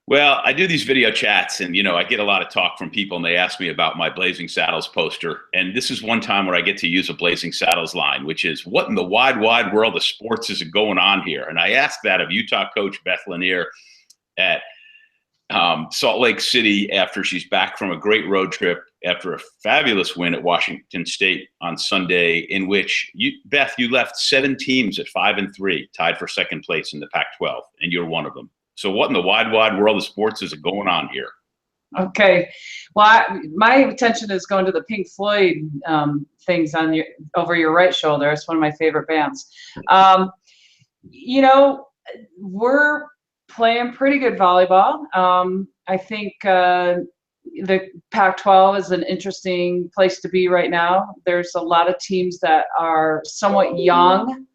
Well, I do these video chats and, I get a lot of talk from people and they ask me about my Blazing Saddles poster. And this is one time where I get to use a Blazing Saddles line, which is, what in the wide, wide world of sports is going on here? And I asked that of Utah coach Beth Launiere at Salt Lake City after she's back from a great road trip after a fabulous win at Washington State on Sunday, in which Beth, you left 7 teams at 5-3, tied for second place in the Pac-12, and you're one of them. So what in the wide, wide world of sports is going on here? Okay. Well, my attention is going to the Pink Floyd things on over your right shoulder. It's one of my favorite bands. We're playing pretty good volleyball. I think the Pac-12 is an interesting place to be right now. There's a lot of teams that are somewhat young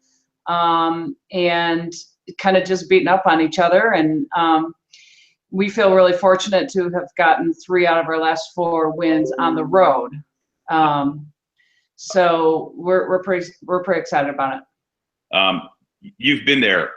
and kind of just beating up on each other. And we feel really fortunate to have gotten 3 out of our last 4 wins on the road. So we're pretty excited about it. You've been there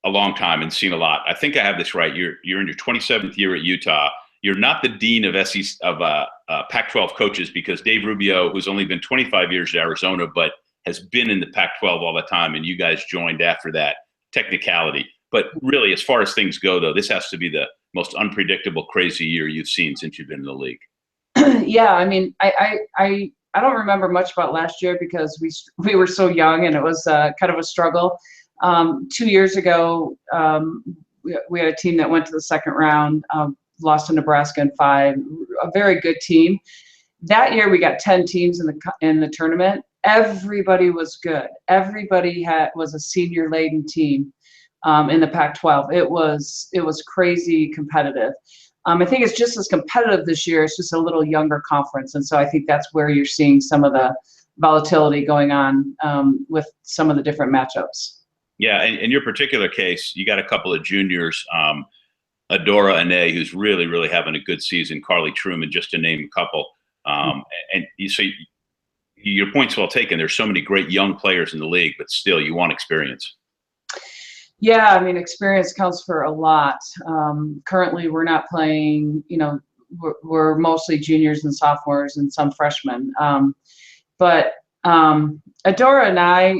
a long time and seen a lot. I think I have this right. You're in your 27th year at Utah. You're not the dean of Pac-12 coaches, because Dave Rubio, who's only been 25 years at Arizona, but has been in the Pac-12 all the time, and you guys joined after that technicality. But really, as far as things go, though, this has to be the most unpredictable, crazy year you've seen since you've been in the league. Yeah, I mean, I don't remember much about last year because we were so young and it was kind of a struggle. 2 years ago, we had a team that went to the second round, lost to Nebraska in 5, a very good team. That year we got 10 teams in the tournament. Everybody was good. Everybody was a senior laden team in the Pac-12. It was crazy competitive. I think it's just as competitive this year. It's just a little younger conference, and so I think that's where you're seeing some of the volatility going on with some of the different matchups. Yeah, in your particular case, you got a couple of juniors, Adora Ane, who's really, really having a good season, Carly Truman, just to name a couple. And so your point's well taken. There's so many great young players in the league, but still you want experience. Yeah, I mean, experience counts for a lot. Currently, we're not playing, we're mostly juniors and sophomores and some freshmen. But Adora and I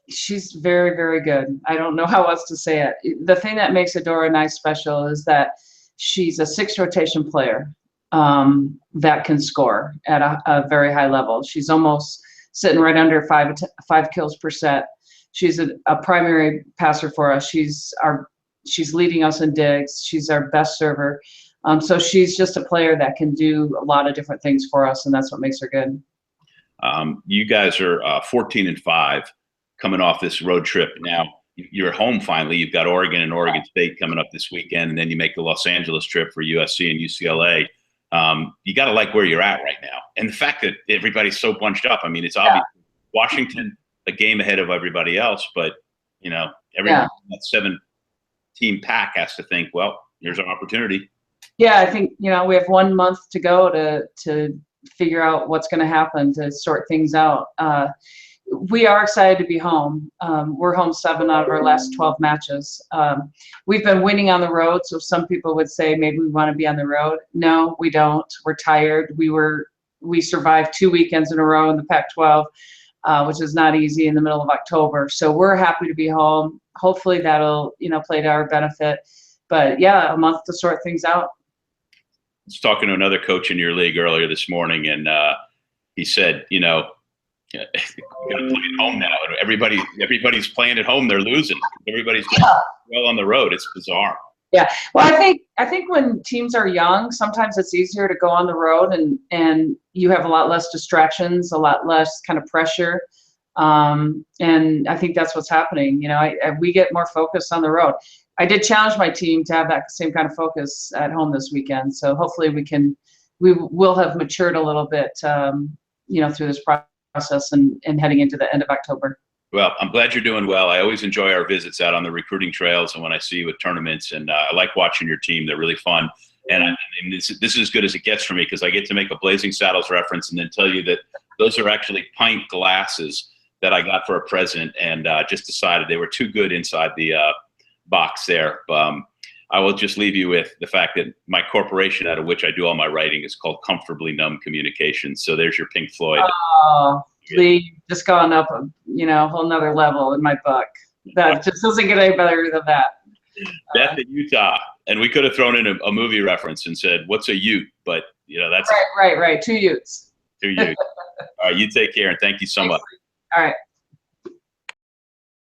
she's very, very good. I don't know how else to say it. The thing that makes Adora and I special is that she's a 6th rotation player that can score at a very high level. She's almost sitting right under 5 kills per set. She's a primary passer for us. She's leading us in digs. She's our best server. So she's just a player that can do a lot of different things for us, and that's what makes her good. You guys are 14-5 coming off this road trip. Now you're home finally. You've got Oregon and Oregon State coming up this weekend, and then you make the Los Angeles trip for USC and UCLA. You got to like where you're at right now. And the fact that everybody's so bunched up, I mean, it's obvious. Washington, a game ahead of everybody else, but everyone in that 7-team pack has to think, well, here's our opportunity. Yeah, I think we have 1 month to go to figure out what's going to happen, to sort things out. We are excited to be home. We're home 7 out of our last 12 matches. We've been winning on the road, so some people would say maybe we want to be on the road. No, we don't. We're tired. We survived 2 weekends in a row in the Pac-12. Which is not easy in the middle of October. So we're happy to be home. Hopefully that'll, play to our benefit. But yeah, a month to sort things out. I was talking to another coach in your league earlier this morning, and he said, you're going to play at home now. Everybody's playing at home. They're losing. Everybody's doing well on the road. It's bizarre. Yeah. Well, I think when teams are young, sometimes it's easier to go on the road and you have a lot less distractions, a lot less kind of pressure. And I think that's what's happening. We get more focused on the road. I did challenge my team to have that same kind of focus at home this weekend. So hopefully we will have matured a little bit, through this process and heading into the end of October. Well, I'm glad you're doing well. I always enjoy our visits out on the recruiting trails and when I see you at tournaments, and I like watching your team. They're really fun. And this is as good as it gets for me because I get to make a Blazing Saddles reference and then tell you that those are actually pint glasses that I got for a present and just decided they were too good inside the box there. I will just leave you with the fact that my corporation out of which I do all my writing is called Comfortably Numb Communications. So there's your Pink Floyd. Oh, Lee, just gone up, a whole nother level in my book. That just doesn't get any better than that. Beth in Utah, and we could have thrown in a movie reference and said, "What's a Ute?" But that's right. 2 Utes. 2 Utes. All right, you take care, and thank you so much. All right.